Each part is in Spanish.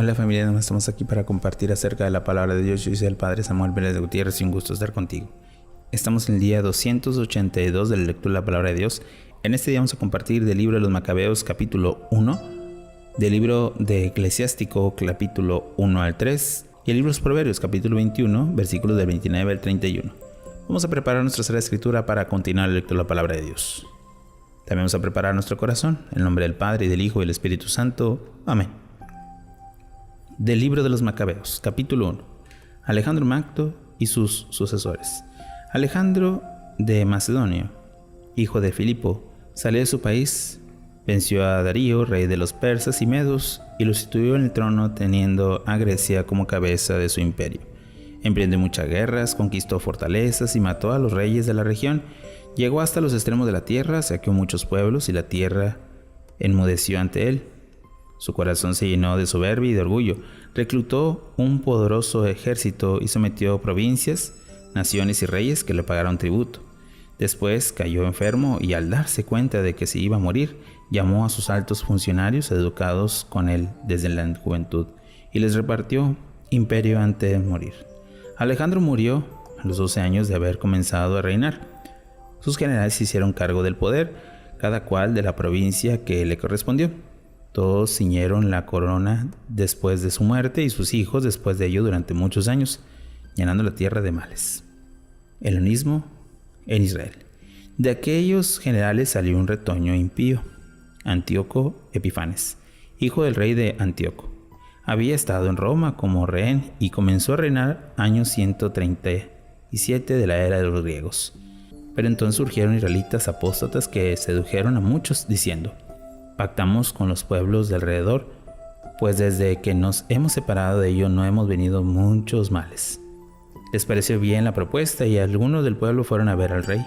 Hola familia, estamos aquí para compartir acerca de la palabra de Dios. Yo soy el Padre Samuel Vélez de Gutiérrez y un gusto estar contigo. Estamos en el día 282 de la lectura de la palabra de Dios. En este día vamos a compartir del libro de los Macabeos capítulo 1, del libro de Eclesiástico capítulo 1 al 3 y el libro de los Proverbios capítulo 21, versículos del 29 al 31. Vamos a preparar nuestra sala de escritura para continuar la lectura de la palabra de Dios. También vamos a preparar nuestro corazón, en el nombre del Padre, y del Hijo y del Espíritu Santo. Amén. Del libro de los Macabeos, capítulo 1. Alejandro Magno y sus sucesores. Alejandro de Macedonia, hijo de Filipo, salió de su país, venció a Darío, rey de los persas y medos, y lo situó en el trono teniendo a Grecia como cabeza de su imperio. Emprendió muchas guerras, conquistó fortalezas y mató a los reyes de la región. Llegó hasta los extremos de la tierra, saqueó muchos pueblos y la tierra enmudeció ante él. Su corazón se llenó de soberbia y de orgullo. Reclutó un poderoso ejército y sometió provincias, naciones y reyes que le pagaron tributo. Después cayó enfermo y al darse cuenta de que se iba a morir, llamó a sus altos funcionarios educados con él desde la juventud y les repartió imperio antes de morir. Alejandro murió a los 12 años de haber comenzado a reinar. Sus generales se hicieron cargo del poder, cada cual de la provincia que le correspondió. Todos ciñeron la corona después de su muerte y sus hijos después de ello durante muchos años, llenando la tierra de males. Helenismo en Israel. De aquellos generales salió un retoño impío, Antíoco Epifanes, hijo del rey de Antíoco. Había estado en Roma como rehén y comenzó a reinar año 137 de la era de los griegos. Pero entonces surgieron israelitas apóstatas que sedujeron a muchos diciendo: pactamos con los pueblos de alrededor, pues desde que nos hemos separado de ellos no hemos venido muchos males. Les pareció bien la propuesta y algunos del pueblo fueron a ver al rey.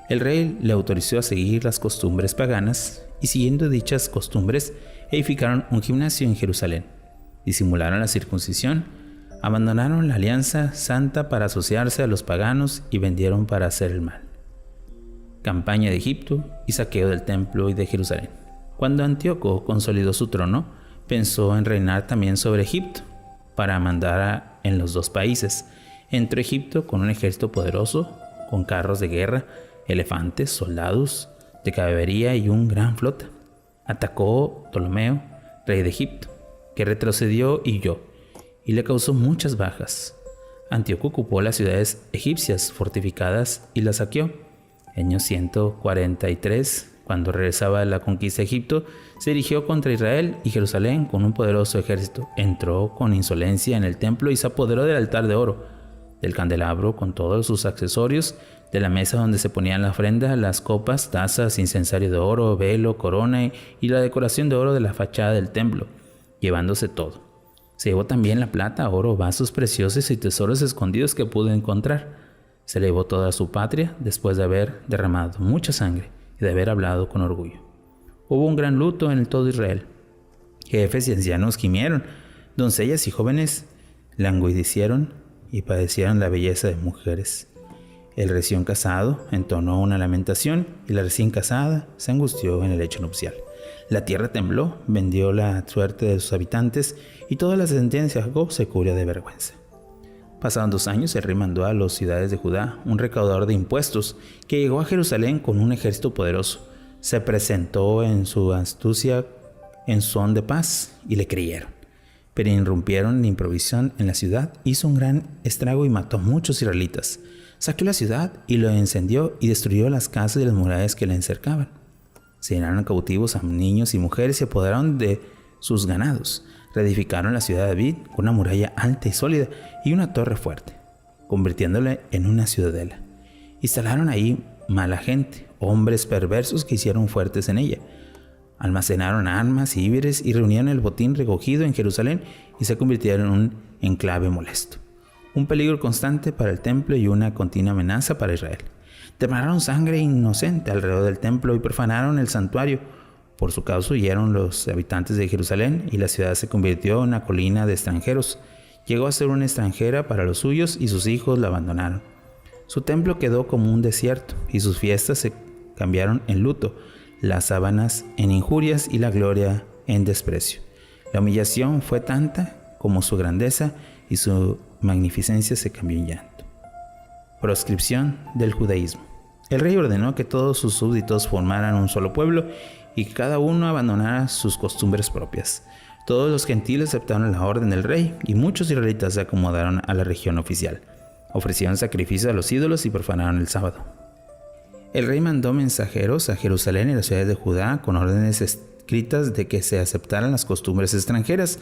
El rey le autorizó a seguir las costumbres paganas y siguiendo dichas costumbres edificaron un gimnasio en Jerusalén. Disimularon la circuncisión, abandonaron la alianza santa para asociarse a los paganos y vendieron para hacer el mal. Campaña de Egipto y saqueo del templo y de Jerusalén. Cuando Antíoco consolidó su trono, pensó en reinar también sobre Egipto, para mandar en los dos países. Entró a Egipto con un ejército poderoso, con carros de guerra, elefantes, soldados de caballería y una gran flota. Atacó Ptolomeo, rey de Egipto, que retrocedió y huyó, y le causó muchas bajas. Antíoco ocupó las ciudades egipcias fortificadas y las saqueó. Año 143, cuando regresaba de la conquista de Egipto, se dirigió contra Israel y Jerusalén con un poderoso ejército. Entró con insolencia en el templo y se apoderó del altar de oro, del candelabro con todos sus accesorios, de la mesa donde se ponían la ofrenda, las copas, tazas, incensario de oro, velo, corona y la decoración de oro de la fachada del templo, llevándose todo. Se llevó también la plata, oro, vasos preciosos y tesoros escondidos que pudo encontrar. Se llevó toda su patria después de haber derramado mucha sangre y de haber hablado con orgullo. Hubo un gran luto en todo Israel. Jefes y ancianos gimieron, doncellas y jóvenes languidecieron y padecieron la belleza de mujeres. El recién casado entonó una lamentación y la recién casada se angustió en el lecho nupcial. La tierra tembló, vendió la suerte de sus habitantes y toda la descendencia de Jacob se cubrió de vergüenza. Pasados 2 años, el rey mandó a las ciudades de Judá un recaudador de impuestos que llegó a Jerusalén con un ejército poderoso. Se presentó en su astucia en son de paz y le creyeron. Pero irrumpieron de improvisación en la ciudad, hizo un gran estrago y mató a muchos israelitas. Saqueó la ciudad y lo encendió y destruyó las casas y las murallas que la encercaban. Se llenaron cautivos a niños y mujeres y se apoderaron de sus ganados. Reedificaron la ciudad de David con una muralla alta y sólida y una torre fuerte, convirtiéndola en una ciudadela. Instalaron ahí mala gente, hombres perversos que hicieron fuertes en ella. Almacenaron armas y víveres y reunieron el botín recogido en Jerusalén y se convirtieron en un enclave molesto, un peligro constante para el templo y una continua amenaza para Israel. Derramaron sangre inocente alrededor del templo y profanaron el santuario. Por su causa huyeron los habitantes de Jerusalén y la ciudad se convirtió en una colina de extranjeros. Llegó a ser una extranjera para los suyos y sus hijos la abandonaron. Su templo quedó como un desierto y sus fiestas se cambiaron en luto, las sábanas en injurias y la gloria en desprecio. La humillación fue tanta como su grandeza y su magnificencia se cambió en llanto. Proscripción del judaísmo. El rey ordenó que todos sus súbditos formaran un solo pueblo y que cada uno abandonara sus costumbres propias. Todos los gentiles aceptaron la orden del rey y muchos israelitas se acomodaron a la religión oficial. Ofrecieron sacrificios a los ídolos y profanaron el sábado. El rey mandó mensajeros a Jerusalén y las ciudades de Judá con órdenes escritas de que se aceptaran las costumbres extranjeras.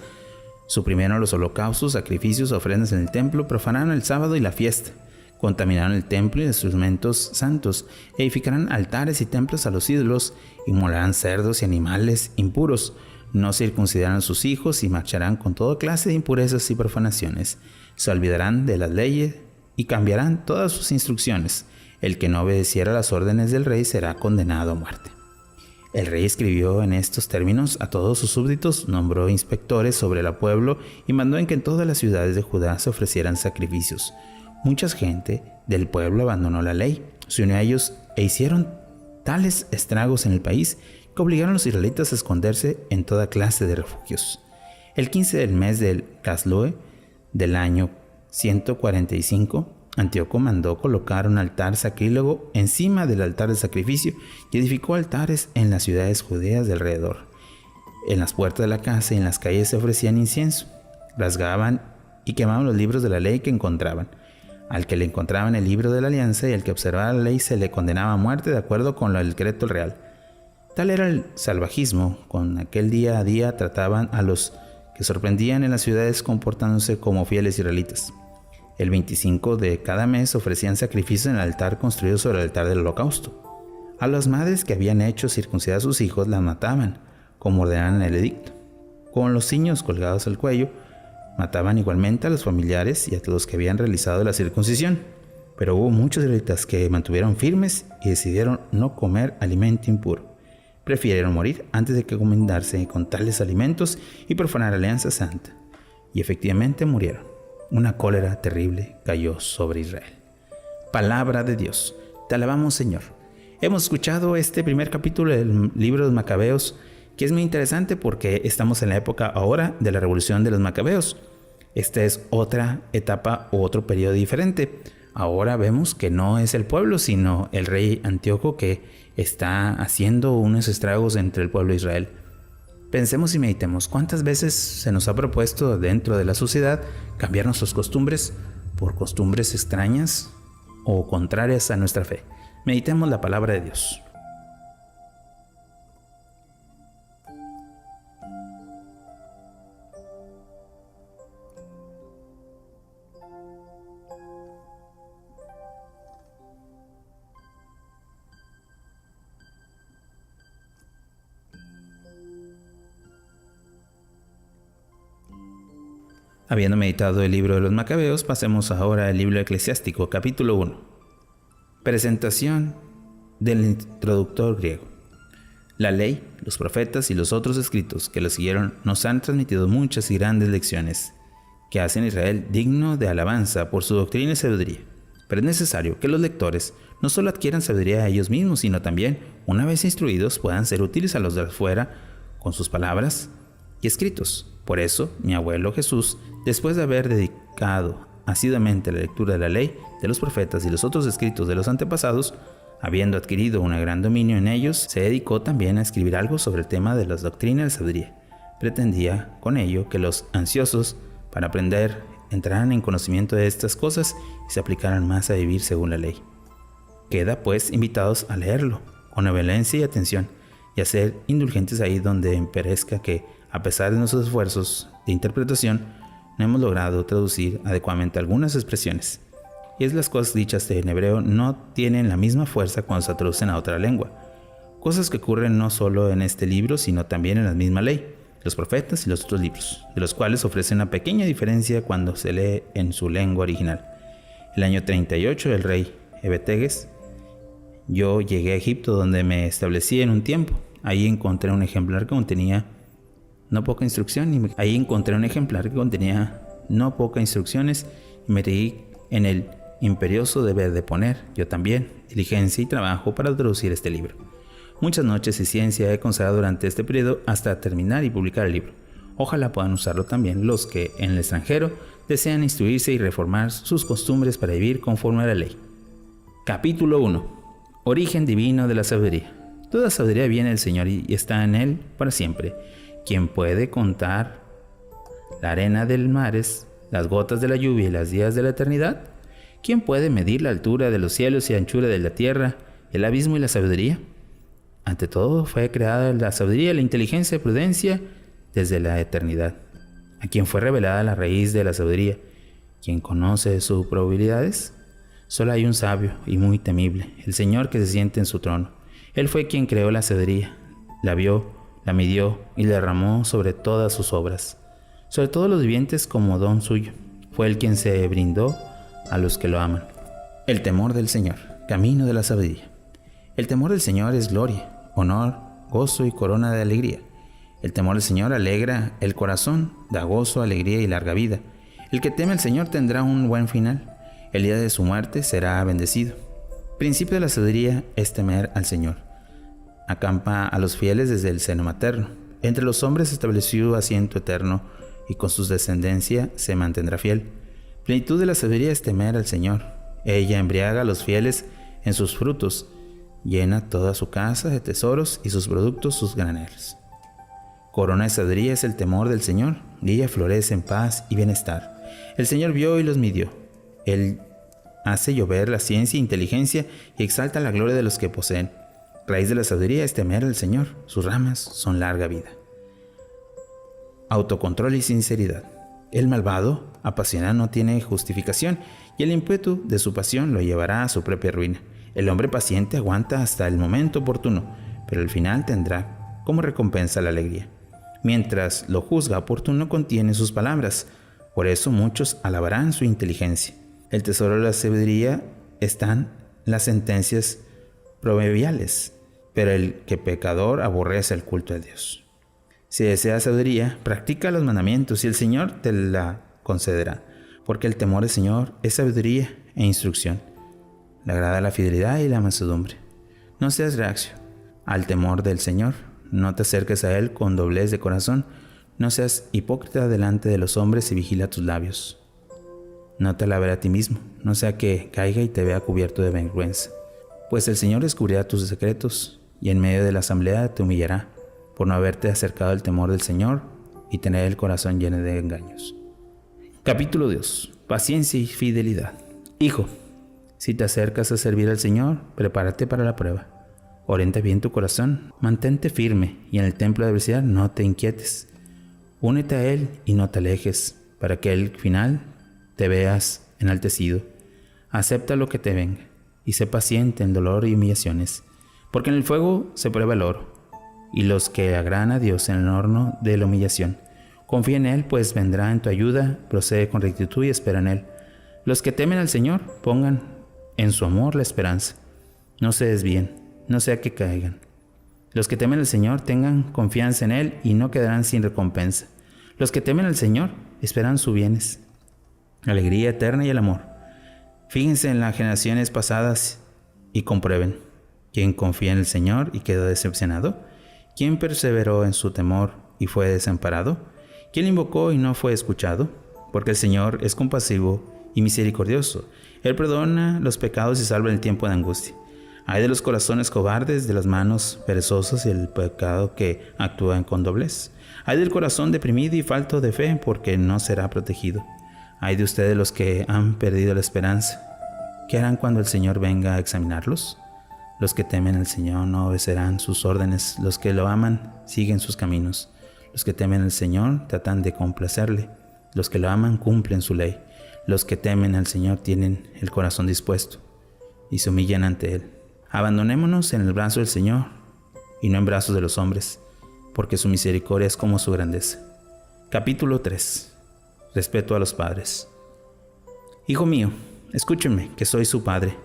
Suprimieron los holocaustos, sacrificios, ofrendas en el templo, profanaron el sábado y la fiesta. Contaminaron el templo y los instrumentos santos, edificarán altares y templos a los ídolos, inmolarán cerdos y animales impuros, no circuncidarán a sus hijos y marcharán con toda clase de impurezas y profanaciones. Se olvidarán de las leyes y cambiarán todas sus instrucciones. El que no obedeciera las órdenes del rey será condenado a muerte. El rey escribió en estos términos a todos sus súbditos, nombró inspectores sobre el pueblo y mandó en que en todas las ciudades de Judá se ofrecieran sacrificios. Mucha gente del pueblo abandonó la ley, se unió a ellos e hicieron tales estragos en el país que obligaron a los israelitas a esconderse en toda clase de refugios. El 15 del mes del Caslue del año 145, Antíoco mandó colocar un altar sacrílego encima del altar de sacrificio y edificó altares en las ciudades judías de alrededor. En las puertas de la casa y en las calles se ofrecían incienso, rasgaban y quemaban los libros de la ley que encontraban. Al que le encontraban el libro de la alianza y al que observaba la ley se le condenaba a muerte de acuerdo con el decreto real. Tal era el salvajismo, con aquel día a día trataban a los que sorprendían en las ciudades comportándose como fieles israelitas. El 25 de cada mes ofrecían sacrificios en el altar construido sobre el altar del holocausto. A las madres que habían hecho circuncidar a sus hijos las mataban, como ordenaban el edicto. Con los niños colgados al cuello, mataban igualmente a los familiares y a los que habían realizado la circuncisión. Pero hubo muchos israelitas que mantuvieron firmes y decidieron no comer alimento impuro. Prefirieron morir antes de que comendarse con tales alimentos y profanar la alianza santa. Y efectivamente murieron. Una cólera terrible cayó sobre Israel. Palabra de Dios. Te alabamos, Señor. Hemos escuchado este primer capítulo del libro de los Macabeos, que es muy interesante porque estamos en la época ahora de la revolución de los Macabeos. Esta es otra etapa o otro periodo diferente. Ahora vemos que no es el pueblo, sino el rey Antíoco que está haciendo unos estragos entre el pueblo de Israel. Pensemos y meditemos, ¿cuántas veces se nos ha propuesto dentro de la sociedad cambiar nuestras costumbres por costumbres extrañas o contrarias a nuestra fe? Meditemos la palabra de Dios. Habiendo meditado el libro de los Macabeos, pasemos ahora al libro eclesiástico, capítulo 1. Presentación del introductor griego. La ley, los profetas y los otros escritos que lo siguieron nos han transmitido muchas y grandes lecciones que hacen a Israel digno de alabanza por su doctrina y sabiduría. Pero es necesario que los lectores no solo adquieran sabiduría a ellos mismos, sino también, una vez instruidos, puedan ser útiles a los de afuera con sus palabras y escritos. Por eso, mi abuelo Jesús, después de haber dedicado asiduamente a la lectura de la ley, de los profetas y los otros escritos de los antepasados, habiendo adquirido un gran dominio en ellos, se dedicó también a escribir algo sobre el tema de las doctrinas de sabiduría. Pretendía con ello que los ansiosos para aprender entraran en conocimiento de estas cosas y se aplicaran más a vivir según la ley. Queda pues invitados a leerlo con benevolencia y atención y a ser indulgentes ahí donde perezca que, a pesar de nuestros esfuerzos de interpretación, no hemos logrado traducir adecuadamente algunas expresiones. Y es las cosas dichas en hebreo no tienen la misma fuerza cuando se traducen a otra lengua. Cosas que ocurren no solo en este libro, sino también en la misma ley, los profetas y los otros libros, de los cuales ofrecen una pequeña diferencia cuando se lee en su lengua original. El año 38 del rey Ebeteges, yo llegué a Egipto, donde me establecí en un tiempo. Ahí encontré un ejemplar que contenía no poca instrucción y me reí en el imperioso deber de poner, yo también, diligencia y trabajo para traducir este libro. Muchas noches y ciencia he consagrado durante este periodo hasta terminar y publicar el libro. Ojalá puedan usarlo también los que en el extranjero desean instruirse y reformar sus costumbres para vivir conforme a la ley. Capítulo 1. Origen divino de la sabiduría. Toda sabiduría viene del Señor y está en Él para siempre. ¿Quién puede contar la arena del mares, las gotas de la lluvia y los días de la eternidad? ¿Quién puede medir la altura de los cielos y la anchura de la tierra, el abismo y la sabiduría? Ante todo fue creada la sabiduría, la inteligencia y prudencia desde la eternidad. ¿A quién fue revelada la raíz de la sabiduría? ¿Quién conoce sus probabilidades? Solo hay un sabio y muy temible, el Señor que se siente en su trono. Él fue quien creó la sabiduría, la vio, la midió y la derramó sobre todas sus obras, sobre todos los vivientes como don suyo. Fue Él quien se brindó a los que lo aman. El temor del Señor, camino de la sabiduría. El temor del Señor es gloria, honor, gozo y corona de alegría. El temor del Señor alegra el corazón, da gozo, alegría y larga vida. El que teme al Señor tendrá un buen final. El día de su muerte será bendecido. Principio de la sabiduría es temer al Señor. Acampa a los fieles desde el seno materno. Entre los hombres estableció asiento eterno y con su descendencia se mantendrá fiel. Plenitud de la sabiduría es temer al Señor. Ella embriaga a los fieles en sus frutos. Llena toda su casa de tesoros y sus productos sus graneros. Corona de sabiduría es el temor del Señor, y ella florece en paz y bienestar. El Señor vio y los midió. Él hace llover la ciencia e inteligencia y exalta la gloria de los que poseen. Raíz de la sabiduría es temer al Señor, sus ramas son larga vida. Autocontrol y sinceridad. El malvado, apasionado, no tiene justificación, y el ímpetu de su pasión lo llevará a su propia ruina. El hombre paciente aguanta hasta el momento oportuno, pero al final tendrá como recompensa la alegría. Mientras lo juzga oportuno contiene sus palabras, por eso muchos alabarán su inteligencia. El tesoro de la sabiduría están las sentencias proverbiales, pero el que pecador aborrece el culto a Dios. Si deseas sabiduría, practica los mandamientos y el Señor te la concederá, porque el temor del Señor es sabiduría e instrucción. Le agrada la fidelidad y la mansedumbre. No seas reacio al temor del Señor, no te acerques a Él con doblez de corazón, no seas hipócrita delante de los hombres y vigila tus labios. No te alabaré a ti mismo, no sea que caiga y te vea cubierto de vergüenza. Pues el Señor descubrirá tus secretos y en medio de la asamblea te humillará por no haberte acercado al temor del Señor y tener el corazón lleno de engaños. Capítulo 2. Paciencia y fidelidad. Hijo, si te acercas a servir al Señor, prepárate para la prueba. Orienta bien tu corazón, mantente firme y en el templo de adversidad no te inquietes. Únete a Él y no te alejes, para que al final te veas enaltecido. Acepta lo que te venga y sé paciente en dolor y humillaciones, porque en el fuego se prueba el oro, y los que agradan a Dios en el horno de la humillación. Confía en Él, pues vendrá en tu ayuda, procede con rectitud y espera en Él. Los que temen al Señor pongan en su amor la esperanza. No se desvíen, no sea que caigan. Los que temen al Señor tengan confianza en Él y no quedarán sin recompensa. Los que temen al Señor esperan sus bienes, la alegría eterna y el amor. Fíjense en las generaciones pasadas y comprueben. ¿Quién confía en el Señor y quedó decepcionado? ¿Quién perseveró en su temor y fue desamparado? ¿Quién invocó y no fue escuchado? Porque el Señor es compasivo y misericordioso. Él perdona los pecados y salva en el tiempo de angustia. Ay de los corazones cobardes, de las manos perezosas y el pecado que actúan con doblez. Ay del corazón deprimido y falto de fe, porque no será protegido. Ay de ustedes los que han perdido la esperanza. ¿Qué harán cuando el Señor venga a examinarlos? Los que temen al Señor no obedecerán sus órdenes. Los que lo aman siguen sus caminos. Los que temen al Señor tratan de complacerle. Los que lo aman cumplen su ley. Los que temen al Señor tienen el corazón dispuesto y se humillan ante Él. Abandonémonos en el brazo del Señor y no en brazos de los hombres, porque su misericordia es como su grandeza. Capítulo 3. Respeto a los padres. Hijo mío, escúchenme, que soy su padre.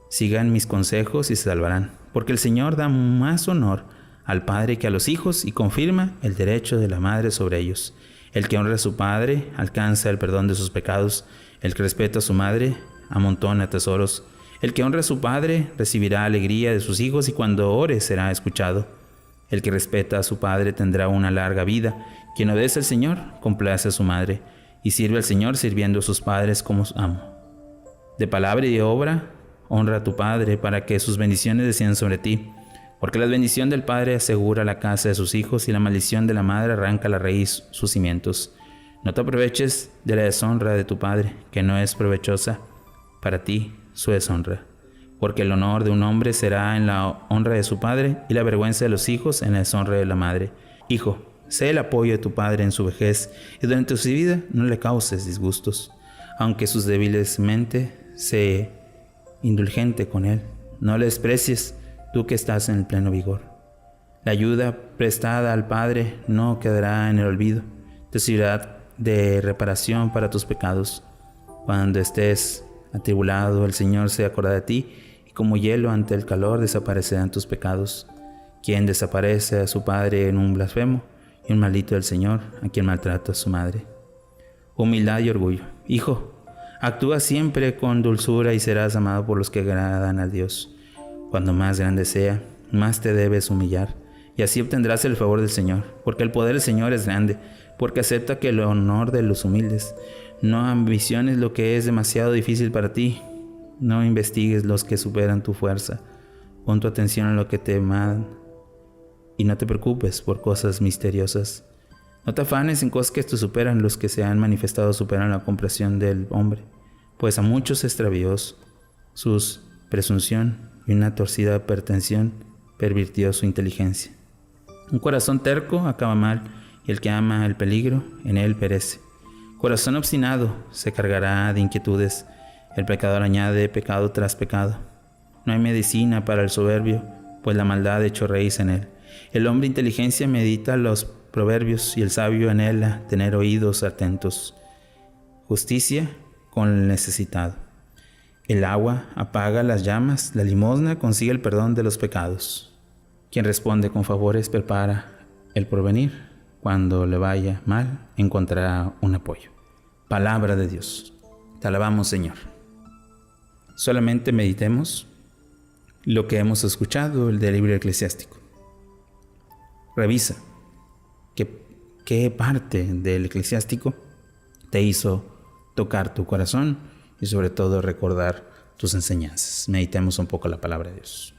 Sigan mis consejos y se salvarán, porque el Señor da más honor al padre que a los hijos y confirma el derecho de la madre sobre ellos. El que honra a su padre alcanza el perdón de sus pecados. El que respeta a su madre amontona tesoros. El que honra a su padre recibirá alegría de sus hijos y cuando ore será escuchado. El que respeta a su padre tendrá una larga vida. Quien obedece al Señor, complace a su madre, y sirve al Señor sirviendo a sus padres como su amo. De palabra y de obra, honra a tu padre para que sus bendiciones desciendan sobre ti, porque la bendición del padre asegura la casa de sus hijos y la maldición de la madre arranca la raíz sus cimientos. No te aproveches de la deshonra de tu padre, que no es provechosa para ti su deshonra, porque el honor de un hombre será en la honra de su padre y la vergüenza de los hijos en la deshonra de la madre. Hijo, sé el apoyo de tu padre en su vejez y durante su vida no le causes disgustos, aunque sus débiles mente sé indulgente con él. No le desprecies, tú que estás en el pleno vigor. La ayuda prestada al Padre no quedará en el olvido, te servirá de reparación para tus pecados. Cuando estés atribulado, el Señor se acordará de ti, y como hielo ante el calor desaparecerán tus pecados. Quien desaparece a su padre en un blasfemo, y un maldito del Señor a quien maltrata a su madre. Humildad y orgullo. Hijo, actúa siempre con dulzura y serás amado por los que agradan a Dios. Cuando más grande sea, más te debes humillar, y así obtendrás el favor del Señor, porque el poder del Señor es grande, porque acepta que el honor de los humildes. No ambiciones lo que es demasiado difícil para ti, no investigues los que superan tu fuerza, pon tu atención en lo que te mandan, y no te preocupes por cosas misteriosas. No te afanes en cosas que te superan, los que se han manifestado superan la comprensión del hombre, pues a muchos extravios su presunción y una torcida pretensión pervirtió su inteligencia. Un corazón terco acaba mal, y el que ama el peligro en él perece. Corazón obstinado se cargará de inquietudes, el pecador añade pecado tras pecado. No hay medicina para el soberbio, pues la maldad echó raíz en él. El hombre de inteligencia medita los proverbios, y el sabio anhela tener oídos atentos. Justicia con el necesitado. El agua apaga las llamas, la limosna consigue el perdón de los pecados. Quien responde con favores prepara el porvenir. Cuando le vaya mal, encontrará un apoyo. Palabra de Dios. Te alabamos, Señor. Solamente meditemos lo que hemos escuchado del libro eclesiástico. Revisa qué parte del eclesiástico te hizo tocar tu corazón y sobre todo recordar tus enseñanzas. Meditemos un poco la palabra de Dios.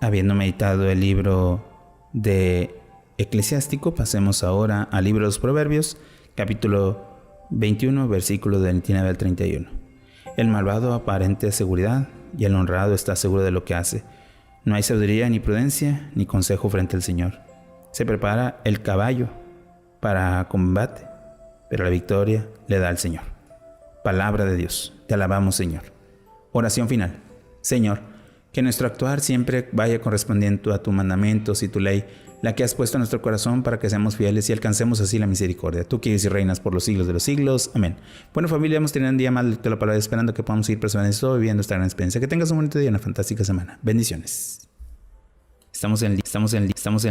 Habiendo meditado el libro de Eclesiástico, pasemos ahora al libro de los Proverbios, capítulo 21, versículo del 29 al 31. El malvado aparente seguridad, y el honrado está seguro de lo que hace. No hay sabiduría ni prudencia, ni consejo frente al Señor. Se prepara el caballo para combate, pero la victoria le da al Señor. Palabra de Dios. Te alabamos, Señor. Oración final. Señor, que nuestro actuar siempre vaya correspondiente a tus mandamientos y tu ley, la que has puesto en nuestro corazón para que seamos fieles y alcancemos así la misericordia. Tú que vives y reinas por los siglos de los siglos. Amén. Bueno, familia, hemos tenido un día más de la palabra, esperando que podamos seguir personalizando viviendo esta gran experiencia. Que tengas un bonito día y una fantástica semana. Bendiciones. Estamos en